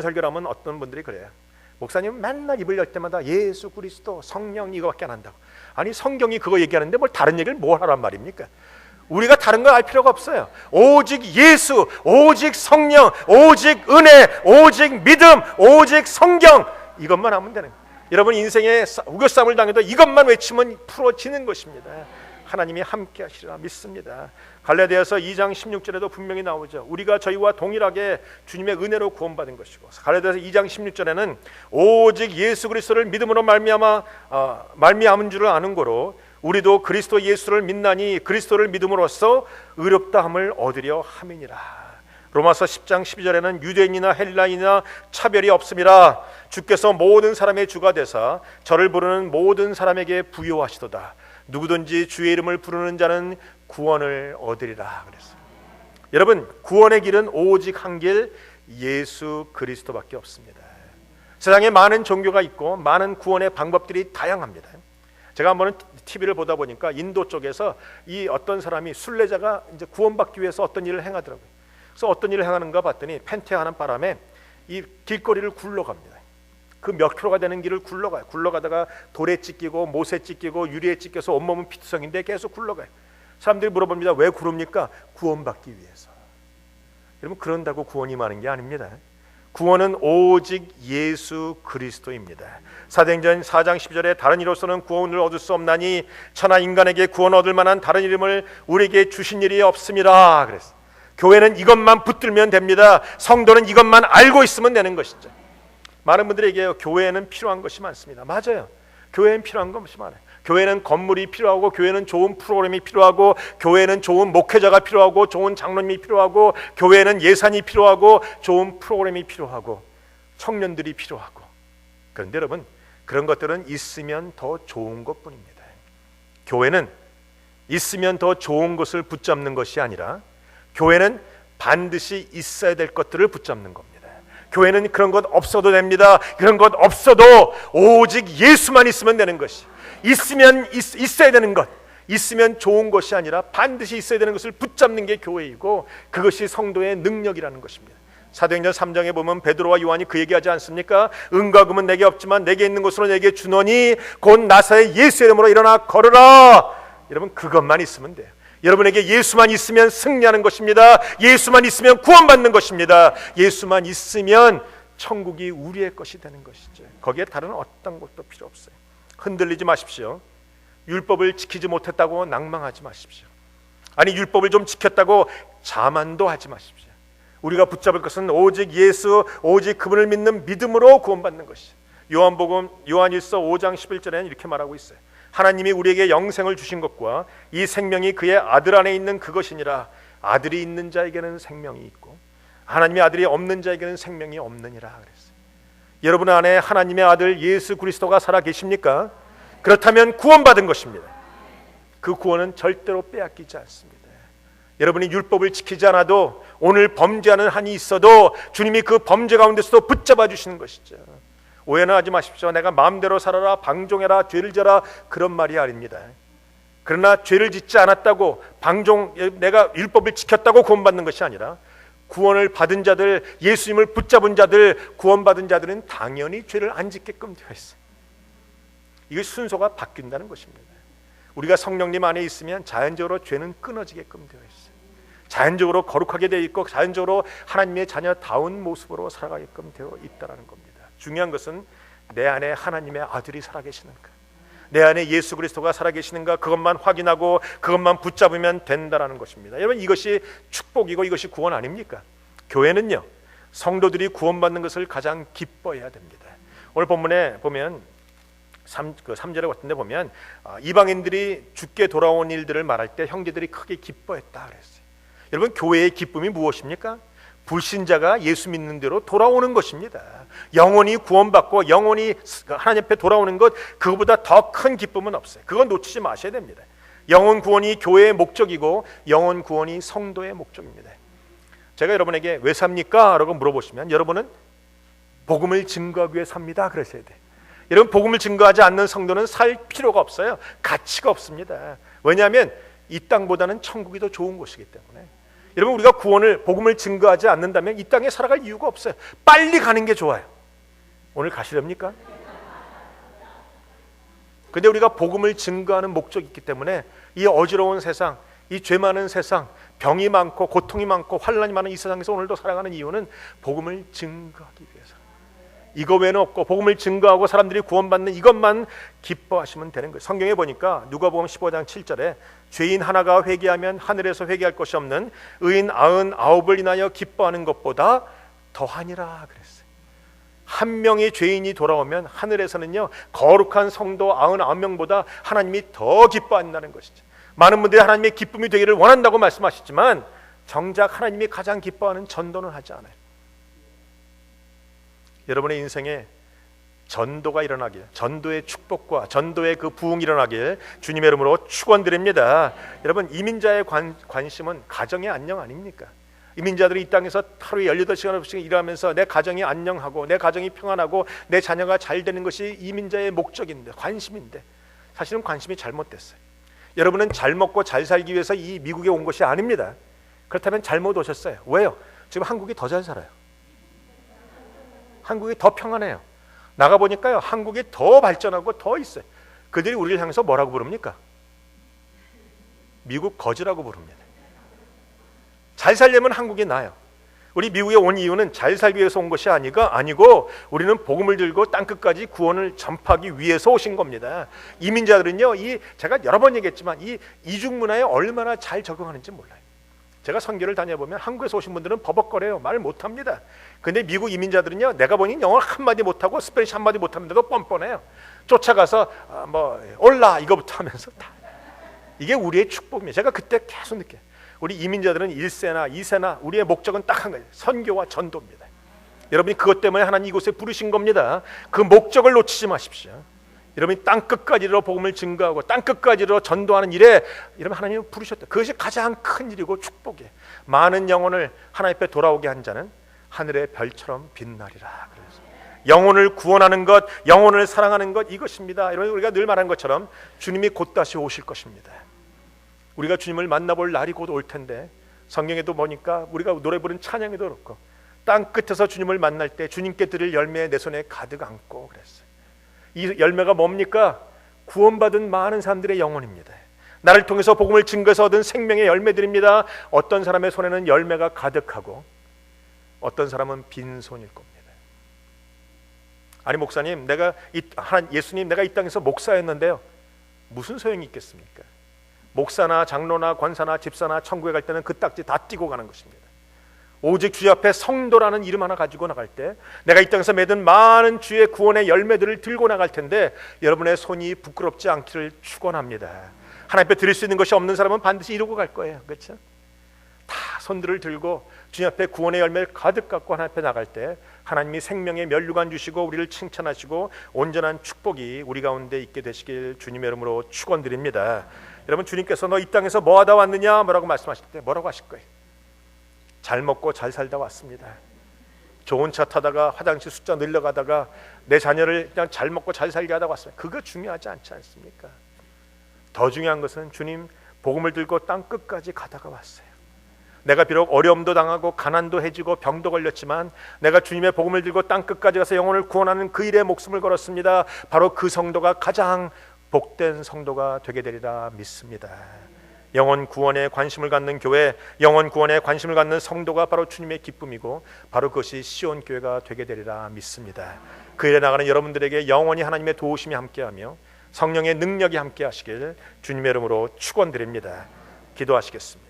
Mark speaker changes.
Speaker 1: 설교를 하면 어떤 분들이 그래요. 목사님은 맨날 입을 열 때마다 예수 그리스도 성령 이거밖에 안 한다고. 아니 성경이 그거 얘기하는데 뭘 다른 얘기를 뭘 하란 말입니까? 우리가 다른 거 알 필요가 없어요. 오직 예수, 오직 성령, 오직 은혜, 오직 믿음, 오직 성경, 이것만 하면 되는 거예요. 여러분 인생에 우겨싸움을 당해도 이것만 외치면 풀어지는 것입니다. 하나님이 함께 하시리라 믿습니다. 갈라디아서 2장 16절에도 분명히 나오죠. 우리가 저희와 동일하게 주님의 은혜로 구원받은 것이고, 갈라디아서 2장 16절에는 오직 예수 그리스도를 믿음으로 말미암은 줄을 아는 고로 우리도 그리스도 예수를 믿나니 그리스도를 믿음으로써 의롭다함을 얻으려 함이니라. 로마서 10장 12절에는 유대인이나 헬라인이나 차별이 없음이라. 주께서 모든 사람의 주가 되사 저를 부르는 모든 사람에게 부요하시도다. 누구든지 주의 이름을 부르는 자는 구원을 얻으리라 그랬어요. 여러분, 구원의 길은 오직 한 길, 예수 그리스도밖에 없습니다. 세상에 많은 종교가 있고 많은 구원의 방법들이 다양합니다. 제가 한번은 TV를 보다 보니까 인도 쪽에서 이 어떤 사람이 순례자가 이제 구원받기 위해서 어떤 일을 행하더라고요. 그래서 어떤 일을 행하는가 봤더니 펜테하는 바람에 이 길거리를 굴러갑니다. 그 몇 킬로가 되는 길을 굴러가요. 굴러가다가 돌에 찢기고 못에 찢기고 유리에 찢겨서 온몸은 피투성인데 계속 굴러가요. 사람들이 물어봅니다. 왜 구릅니까? 구원받기 위해서. 여러분, 그런다고 구원이 많은 게 아닙니다. 구원은 오직 예수 그리스도입니다. 사도행전 4장 12절에 다른 이로서는 구원을 얻을 수 없나니 천하 인간에게 구원 얻을 만한 다른 이름을 우리에게 주신 일이 없음이라 그랬어요. 교회는 이것만 붙들면 됩니다. 성도는 이것만 알고 있으면 되는 것이죠. 많은 분들이 얘기해요. 교회에는 필요한 것이 많습니다. 맞아요. 교회에는 필요한 것이 많아요. 교회는 건물이 필요하고, 교회는 좋은 프로그램이 필요하고, 교회는 좋은 목회자가 필요하고, 좋은 장로님이 필요하고, 교회는 예산이 필요하고, 좋은 프로그램이 필요하고, 청년들이 필요하고. 그런데 여러분, 그런 것들은 있으면 더 좋은 것뿐입니다. 교회는 있으면 더 좋은 것을 붙잡는 것이 아니라 교회는 반드시 있어야 될 것들을 붙잡는 겁니다. 교회는 그런 것 없어도 됩니다. 그런 것 없어도 오직 예수만 있으면 되는 것이, 있으면 있어야 되는 것, 있으면 좋은 것이 아니라 반드시 있어야 되는 것을 붙잡는 게 교회이고, 그것이 성도의 능력이라는 것입니다. 사도행전 3장에 보면 베드로와 요한이 그 얘기하지 않습니까? 은과 금은 내게 없지만 내게 있는 것으로 내게 주노니 곧 나사렛 예수의 이름으로 일어나 걸으라. 여러분, 그것만 있으면 돼요. 여러분에게 예수만 있으면 승리하는 것입니다. 예수만 있으면 구원받는 것입니다. 예수만 있으면 천국이 우리의 것이 되는 것이죠. 거기에 다른 어떤 것도 필요 없어요. 흔들리지 마십시오. 율법을 지키지 못했다고 낭망하지 마십시오. 아니, 율법을 좀 지켰다고 자만도 하지 마십시오. 우리가 붙잡을 것은 오직 예수, 오직 그분을 믿는 믿음으로 구원받는 것이죠. 요한일서 5장 11절에는 이렇게 말하고 있어요. 하나님이 우리에게 영생을 주신 것과 이 생명이 그의 아들 안에 있는 그것이니라. 아들이 있는 자에게는 생명이 있고 하나님의 아들이 없는 자에게는 생명이 없느니라 그랬어요. 여러분 안에 하나님의 아들 예수 그리스도가 살아 계십니까? 그렇다면 구원받은 것입니다. 그 구원은 절대로 빼앗기지 않습니다. 여러분이 율법을 지키지 않아도 오늘 범죄하는 한이 있어도 주님이 그 범죄 가운데서도 붙잡아 주시는 것이죠. 오해는 하지 마십시오. 내가 마음대로 살아라, 방종해라, 죄를 져라, 그런 말이 아닙니다. 그러나 죄를 짓지 않았다고, 내가 율법을 지켰다고 구원받는 것이 아니라, 구원을 받은 자들, 예수님을 붙잡은 자들, 구원받은 자들은 당연히 죄를 안 짓게끔 되어 있어요. 이게 순서가 바뀐다는 것입니다. 우리가 성령님 안에 있으면 자연적으로 죄는 끊어지게끔 되어 있어요. 자연적으로 거룩하게 되어 있고 자연적으로 하나님의 자녀다운 모습으로 살아가게끔 되어 있다는 겁니다. 중요한 것은 내 안에 하나님의 아들이 살아계시는가, 내 안에 예수 그리스도가 살아계시는가, 그것만 확인하고 그것만 붙잡으면 된다는 것입니다. 여러분, 이것이 축복이고 이것이 구원 아닙니까? 교회는요, 성도들이 구원받는 것을 가장 기뻐해야 됩니다. 오늘 본문에 보면 3절에 같은 데 보면 이방인들이 죽게 돌아온 일들을 말할 때 형제들이 크게 기뻐했다 그랬어요. 여러분, 교회의 기쁨이 무엇입니까? 불신자가 예수 믿는 대로 돌아오는 것입니다. 영원히 구원받고 영원히 하나님 앞에 돌아오는 것, 그거보다 더 큰 기쁨은 없어요. 그건 놓치지 마셔야 됩니다. 영원 구원이 교회의 목적이고 영원 구원이 성도의 목적입니다. 제가 여러분에게 왜 삽니까? 라고 물어보시면 여러분은 복음을 증거하기 위해 삽니다 그러셔야 돼요. 여러분, 복음을 증거하지 않는 성도는 살 필요가 없어요. 가치가 없습니다. 왜냐하면 이 땅보다는 천국이 더 좋은 곳이기 때문에. 여러분, 우리가 구원을, 복음을 증거하지 않는다면 이 땅에 살아갈 이유가 없어요. 빨리 가는 게 좋아요. 오늘 가시렵니까? 근데 우리가 복음을 증거하는 목적이 있기 때문에 이 어지러운 세상, 이 죄 많은 세상, 병이 많고 고통이 많고 환난이 많은 이 세상에서 오늘도 살아가는 이유는 복음을 증거하기 위해서. 이거 외에는 없고 복음을 증거하고 사람들이 구원받는 이것만 기뻐하시면 되는 거예요. 성경에 보니까 누가복음 15장 7절에 죄인 하나가 회개하면 하늘에서 회개할 것이 없는 의인 99을 인하여 기뻐하는 것보다 더하니라 그랬어요. 한 명의 죄인이 돌아오면 하늘에서는요, 거룩한 성도 99명보다 하나님이 더 기뻐한다는 것이죠. 많은 분들이 하나님의 기쁨이 되기를 원한다고 말씀하시지만 정작 하나님이 가장 기뻐하는 전도는 하지 않아요. 여러분의 인생에 전도가 일어나길, 전도의 축복과 전도의 그 부흥이 일어나길 주님의 이름으로 축원드립니다. 여러분, 이민자의 관심은 가정의 안녕 아닙니까? 이민자들이 이 땅에서 하루에 18시간씩 일하면서 내 가정이 안녕하고 내 가정이 평안하고 내 자녀가 잘 되는 것이 이민자의 목적인데, 관심인데 사실은 관심이 잘못됐어요. 여러분은 잘 먹고 잘 살기 위해서 이 미국에 온 것이 아닙니다. 그렇다면 잘못 오셨어요. 왜요? 지금 한국이 더 잘 살아요. 한국이 더 평안해요. 나가보니까요, 한국이 더 발전하고 더 있어요. 그들이 우리를 향해서 뭐라고 부릅니까? 미국 거지라고 부릅니다. 잘 살려면 한국이 나아요. 우리 미국에 온 이유는 잘 살기 위해서 온 것이 아니고 우리는 복음을 들고 땅끝까지 구원을 전파하기 위해서 오신 겁니다. 이민자들은요, 제가 여러 번 얘기했지만 이 이중 문화에 얼마나 잘 적응하는지 몰라요. 제가 선교를 다녀보면 한국에서 오신 분들은 버벅거려요. 말 못합니다. 근데 미국 이민자들은요, 내가 보니 영어 한마디 못하고 스페니쉬 한마디 못하는데도 뻔뻔해요. 쫓아가서 올라 이거부터 하면서 다. 이게 우리의 축복입니다. 제가 그때 계속 느껴요. 우리 이민자들은 1세나 2세나 우리의 목적은 딱 한 가지, 선교와 전도입니다. 여러분이 그것 때문에 하나님 이곳에 부르신 겁니다. 그 목적을 놓치지 마십시오. 여러분이 땅끝까지로 복음을 증거하고 땅끝까지로 전도하는 일에 여러분 하나님이 부르셨다. 그것이 가장 큰 일이고 축복이에요. 많은 영혼을 하나님 앞에 돌아오게 한 자는 하늘의 별처럼 빛나리라. 그래서 영혼을 구원하는 것, 영혼을 사랑하는 것, 이것입니다. 여러분, 우리가 늘 말한 것처럼 주님이 곧 다시 오실 것입니다. 우리가 주님을 만나볼 날이 곧 올 텐데, 성경에도 보니까 우리가 노래 부른 찬양에도 그렇고 땅 끝에서 주님을 만날 때 주님께 드릴 열매 내 손에 가득 안고 그랬어요. 이 열매가 뭡니까? 구원받은 많은 사람들의 영혼입니다. 나를 통해서 복음을 증거해서 얻은 생명의 열매들입니다. 어떤 사람의 손에는 열매가 가득하고 어떤 사람은 빈손일 겁니다. 아니 목사님, 예수님, 내가 이 땅에서 목사였는데요, 무슨 소용이 있겠습니까? 목사나 장로나 권사나 집사나 천국에 갈 때는 그 딱지 다 띄고 가는 것입니다. 오직 주 앞에 성도라는 이름 하나 가지고 나갈 때, 내가 이 땅에서 맺은 많은 주의 구원의 열매들을 들고 나갈 텐데 여러분의 손이 부끄럽지 않기를 축원합니다. 하나님 앞에 드릴 수 있는 것이 없는 사람은 반드시 이루고 갈 거예요. 그렇죠? 다 손들을 들고 주님 앞에 구원의 열매를 가득 갖고 하나님 앞에 나갈 때 하나님이 생명의 면류관 주시고 우리를 칭찬하시고 온전한 축복이 우리 가운데 있게 되시길 주님의 이름으로 축원드립니다. 여러분, 주님께서 너 이 땅에서 뭐 하다 왔느냐 뭐라고 말씀하실 때 뭐라고 하실 거예요? 잘 먹고 잘 살다 왔습니다. 좋은 차 타다가 화장실 숫자 늘려가다가 내 자녀를 그냥 잘 먹고 잘 살게 하다 왔습니다. 그거 중요하지 않지 않습니까? 더 중요한 것은 주님 복음을 들고 땅 끝까지 가다가 왔어요. 내가 비록 어려움도 당하고 가난도 해지고 병도 걸렸지만 내가 주님의 복음을 들고 땅 끝까지 가서 영혼을 구원하는 그 일에 목숨을 걸었습니다. 바로 그 성도가 가장 복된 성도가 되게 되리라 믿습니다. 영혼 구원에 관심을 갖는 교회, 영혼 구원에 관심을 갖는 성도가 바로 주님의 기쁨이고 바로 그것이 시온 교회가 되게 되리라 믿습니다. 그 일에 나가는 여러분들에게 영원히 하나님의 도우심이 함께하며 성령의 능력이 함께하시길 주님의 이름으로 축원드립니다. 기도하시겠습니다.